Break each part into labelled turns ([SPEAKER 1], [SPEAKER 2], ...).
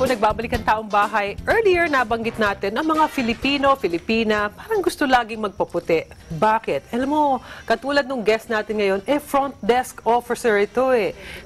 [SPEAKER 1] po, nagbabalik ang taong bahay. Earlier, nabanggit natin ang mga Filipino, Filipina, parang gusto laging magpaputi. Bakit? Alam mo, katulad nung guest natin ngayon, front desk officer ito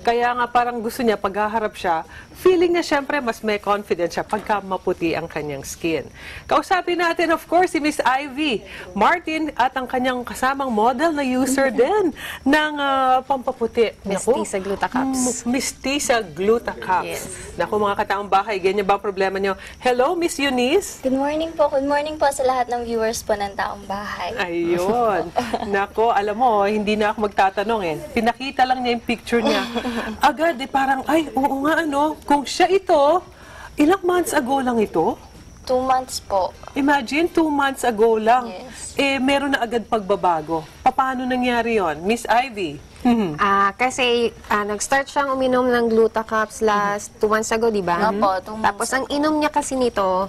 [SPEAKER 1] Kaya nga parang gusto niya, paghaharap siya, feeling niya syempre mas may confidence siya pagka maputi ang kanyang skin. Kausapin natin, of course, si Miss Ivy Martin at ang kanyang kasamang model na user din ng pampaputi.
[SPEAKER 2] Mestiza Glutacaps.
[SPEAKER 1] Mestiza Glutacaps.
[SPEAKER 2] Yes.
[SPEAKER 1] Naku, mga kataong bahay, ganyan ba ang problema nyo? Hello, Miss Eunice?
[SPEAKER 3] Good morning po. Good morning po sa lahat ng viewers po ng taong bahay.
[SPEAKER 1] Ayun. Nako, alam mo, hindi na ako magtatanong Pinakita lang niya yung picture niya. Agad, parang, ay, oo nga, kung siya ito, ilang months ago lang ito?
[SPEAKER 3] 2 months po.
[SPEAKER 1] Imagine, 2 months ago lang.
[SPEAKER 3] Yes.
[SPEAKER 1] Meron na agad pagbabago. Paano nangyari yon, Miss Ivy?
[SPEAKER 2] Kasi nag-start siyang uminom ng Glutacaps last 2 months ago, di ba?
[SPEAKER 3] Opo, 2 months
[SPEAKER 2] Tapos ang inom niya kasi nito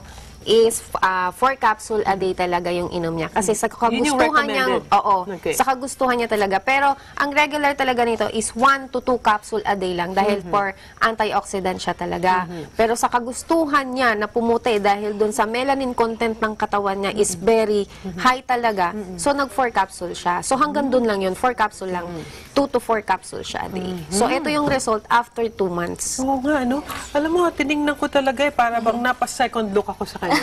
[SPEAKER 2] is 4 capsule a day talaga yung inom niya. Kasi sa
[SPEAKER 1] Yun yung
[SPEAKER 2] kagustuhan niyang,
[SPEAKER 1] recommended. Okay.
[SPEAKER 2] sa kagustuhan niya talaga. Pero ang regular talaga nito is 1 to 2 capsule a day lang dahil for antioxidant siya talaga. Pero sa kagustuhan niya na pumuti dahil dun sa melanin content ng katawan niya is very high talaga. So nag 4 capsule siya. So hanggang dun lang yun, 4 capsule lang. 2 to 4 capsule siya a day. So ito yung result after 2 months.
[SPEAKER 1] Oo nga, Alam mo, tiningnan ko talaga para bang napa-second look ako sa kanya.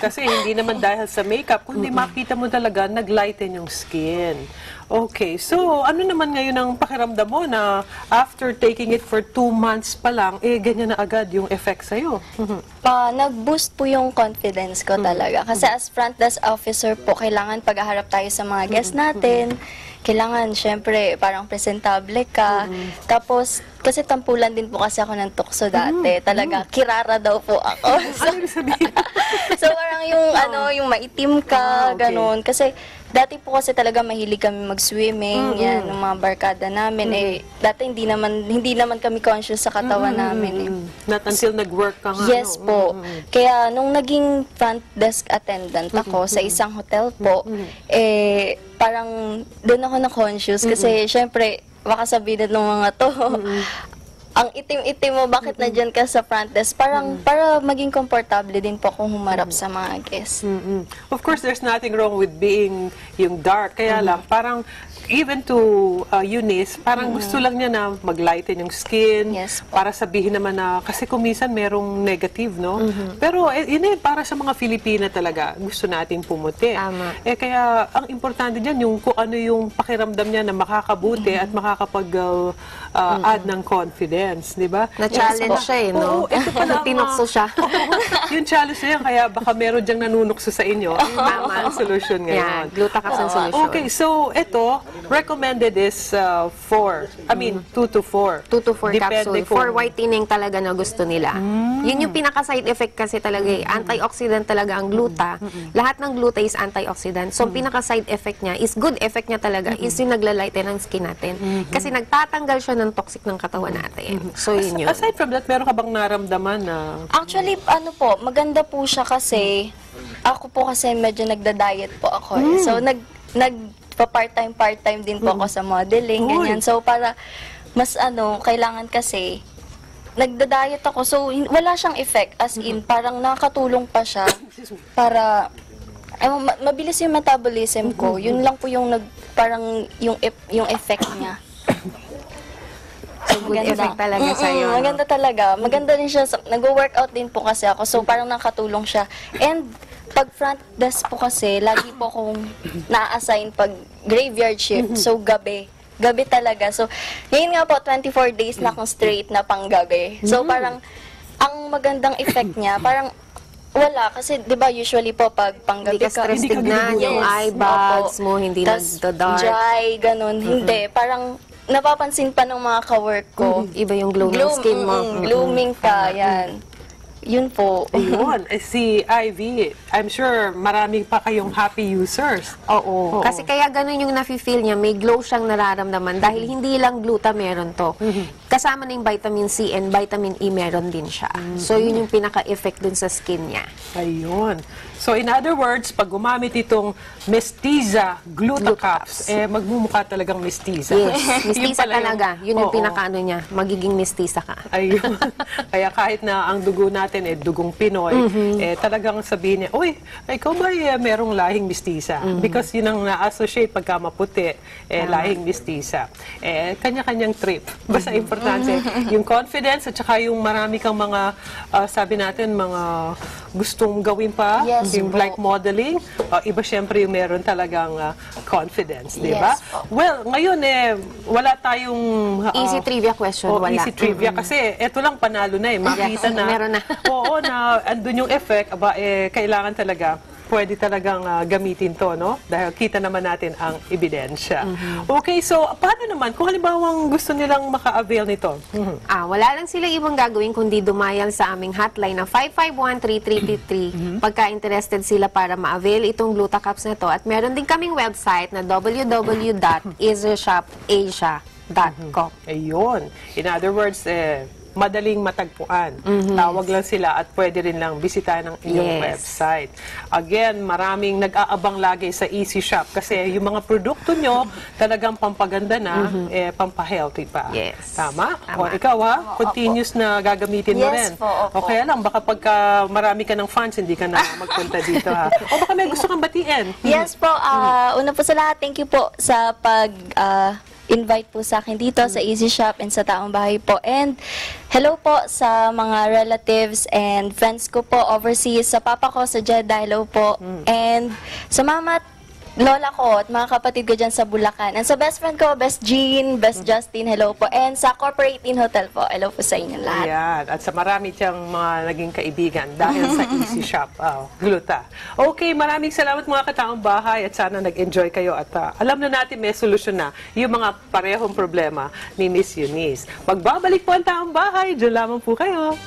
[SPEAKER 1] Kasi hindi naman dahil sa makeup, kundi makita mo talaga, nag-lighten yung skin. Okay, so ano naman ngayon ang pakiramdam mo na after taking it for 2 months pa lang, ganyan na agad yung effect sa'yo?
[SPEAKER 3] Nag-boost po yung confidence ko talaga. Kasi as front desk officer po, kailangan pag-aharap tayo sa mga guests natin. Kailangan, syempre, parang presentable ka. Tapos, kasi tampulan din po kasi ako ng tukso dati. Talaga, kirara daw po ako.
[SPEAKER 1] Ano yung sabihin?
[SPEAKER 3] So, parang yung maitim ka, ganun. Kasi, dati po kasi talaga mahilig kami mag-swimming, yan, ng mga barkada namin. Dati hindi naman kami conscious sa katawan namin.
[SPEAKER 1] Not until nag-work ka nga.
[SPEAKER 3] Yes po. Kaya, nung naging front desk attendant ako sa isang hotel po, parang doon ako na-conscious. Kasi, syempre, baka sabihin ng mga to, ang itim-itim mo, bakit na dyan ka sa front desk? Parang, para maging komportable din po akong humarap sa mga guests.
[SPEAKER 1] Of course, there's nothing wrong with being yung dark. Kaya lang, parang, even to Eunice, parang gusto lang niya na mag-lighten yung skin.
[SPEAKER 3] Yes po.
[SPEAKER 1] Para sabihin naman na, kasi kung minsan merong negative, no? Pero, para sa mga Filipina talaga, gusto nating pumuti.
[SPEAKER 2] Tama.
[SPEAKER 1] Kaya, ang importante dyan, yung kung ano yung pakiramdam niya na makakabuti at makakapag-add ng confidence, di ba?
[SPEAKER 2] Na-challenge siya no?
[SPEAKER 1] Oo, ito pala
[SPEAKER 2] Tinukso siya.
[SPEAKER 1] yung challenge na yan, kaya baka meron dyang nanunukso sa inyo. Tama ang solution ngayon.
[SPEAKER 2] Yan, Glutacaps ang solution.
[SPEAKER 1] Okay, so ito, recommended is 2 to 4.
[SPEAKER 2] 2 to 4
[SPEAKER 1] Depende
[SPEAKER 2] capsule.
[SPEAKER 1] kung-
[SPEAKER 2] For whitening talaga na gusto nila. Yun yung pinaka-side effect kasi talaga Antioxidant talaga ang gluta. Lahat ng gluta is antioxidant. So, pinaka-side effect niya is good effect niya talaga is yung naglalighten ng skin natin. Kasi nagtatanggal siya ng toxic ng katawan natin. So, yun yun.
[SPEAKER 1] Aside from that, meron ka bang naramdaman na...
[SPEAKER 3] Actually, maganda po siya kasi, ako po kasi medyo nagda-diet po ako. So, part-time din po ako sa modeling, ganyan. So, para mas kailangan kasi, nagda-diet ako. So, wala siyang effect. As in, parang nakakatulong pa siya para, mabilis yung metabolism ko. Yun lang po yung parang yung effect niya.
[SPEAKER 2] So, good effect talaga sa'yo.
[SPEAKER 3] Maganda talaga. Maganda rin siya. Nag-workout din po kasi ako. So, parang nakatulong siya. And, pag front desk po kasi, lagi po akong na-assign pag graveyard shift. So, gabi. Gabi talaga. So, ngayon nga po, 24 days na akong straight na panggabi. So, parang, ang magandang effect niya, parang, wala. Kasi, di ba, usually po, pag panggabi
[SPEAKER 2] Hindi ka stress
[SPEAKER 1] hindi ka
[SPEAKER 2] tignan, yung
[SPEAKER 3] Yes,
[SPEAKER 2] eye bags
[SPEAKER 3] opo.
[SPEAKER 2] mo, hindi
[SPEAKER 3] Tas,
[SPEAKER 2] nagda-dark.
[SPEAKER 3] dry, ganun. Hindi. Parang, napapansin pa ng mga ka-work ko.
[SPEAKER 2] Iba yung glow ng skin mo.
[SPEAKER 3] Glooming ka, yan. Yun po.
[SPEAKER 1] Ayun, si Ivy, I'm sure marami pa kayong happy users.
[SPEAKER 2] Oo. Kasi kaya ganun yung nafe-feel niya, may glow siyang nararamdaman dahil hindi lang gluta meron to. kasama na yung vitamin C and vitamin E, meron din siya. So, yun yung pinaka-effect dun sa skin niya.
[SPEAKER 1] Ayun. So, in other words, pag gumamit itong Mestiza Glutacaps, magmumukha talagang mestiza.
[SPEAKER 2] Yes,
[SPEAKER 1] Yun
[SPEAKER 2] mestiza
[SPEAKER 1] pala yung-
[SPEAKER 2] talaga. Yun yung
[SPEAKER 1] Oo.
[SPEAKER 2] pinaka-ano niya, magiging mestiza ka.
[SPEAKER 1] Ayun. Kaya kahit na ang dugo natin dugong Pinoy, talagang sabihin niya, uy, ikaw ba merong lahing mestiza? Because yun ang na-associate pagka maputi, lahing mestiza. Kanya-kanyang trip. Basta importante, yung confidence at saka yung marami kang mga, sabi natin, mga gustong gawin pa,
[SPEAKER 3] Yes
[SPEAKER 1] yung
[SPEAKER 3] po.
[SPEAKER 1] like modeling, iba syempre yung meron talagang confidence, di ba?
[SPEAKER 3] Yes po.
[SPEAKER 1] Well, ngayon wala tayong
[SPEAKER 2] Easy trivia question, wala.
[SPEAKER 1] easy trivia kasi eto lang panalo na makita
[SPEAKER 2] Yes,
[SPEAKER 1] na.
[SPEAKER 2] meron na.
[SPEAKER 1] Oo, na andun yung effect, kailangan talaga pwede talagang gamitin to, no? Dahil kita naman natin ang ebidensya. Okay, so paano naman kung halimbawang gusto nilang maka-avail nito?
[SPEAKER 2] Wala lang sila ibang gagawin kundi dumayal sa aming hotline na 551-3333 pagka interested sila para ma-avail itong Glutacaps na to. At meron din kaming website na www.easyshop.asia.com.
[SPEAKER 1] Ayun. In other words, madaling matagpuan. Tawag lang sila at pwede rin lang bisitahin ang inyong
[SPEAKER 2] Yes.
[SPEAKER 1] website. Again, maraming nag-aabang lagi sa Easy Shop kasi yung mga produkto nyo talagang pampaganda na, pampahealthy pa.
[SPEAKER 2] Yes.
[SPEAKER 1] Tama? O
[SPEAKER 2] Tama.
[SPEAKER 1] ikaw continuous na gagamitin mo
[SPEAKER 3] Yes
[SPEAKER 1] rin.
[SPEAKER 3] po, opo.
[SPEAKER 1] O kaya lang, baka pagka marami ka ng fans, hindi ka na magpunta dito ha. O baka may gusto kang batiin.
[SPEAKER 3] Yes po, una po sa lahat, thank you po sa invite po sa akin dito sa Easy Shop and sa taong bahay po. And hello po sa mga relatives and friends ko po overseas, sa papa ko sa Jeddah, hello po. And sa mama at lola ko at mga kapatid ko dyan sa Bulacan. And sa best friend ko, Best Jean, Best Justin, hello po. And sa Corporate Inn Hotel po, hello po sa inyo lahat.
[SPEAKER 1] Ayan. At sa marami siyang mga naging kaibigan dahil sa Easy Shop. Gluta. Okay, maraming salamat mga kataong bahay at sana nag-enjoy kayo at alam na natin may solusyon na yung mga parehong problema ni Miss Eunice. Magbabalik po ang taong bahay. Diyan lamang po kayo.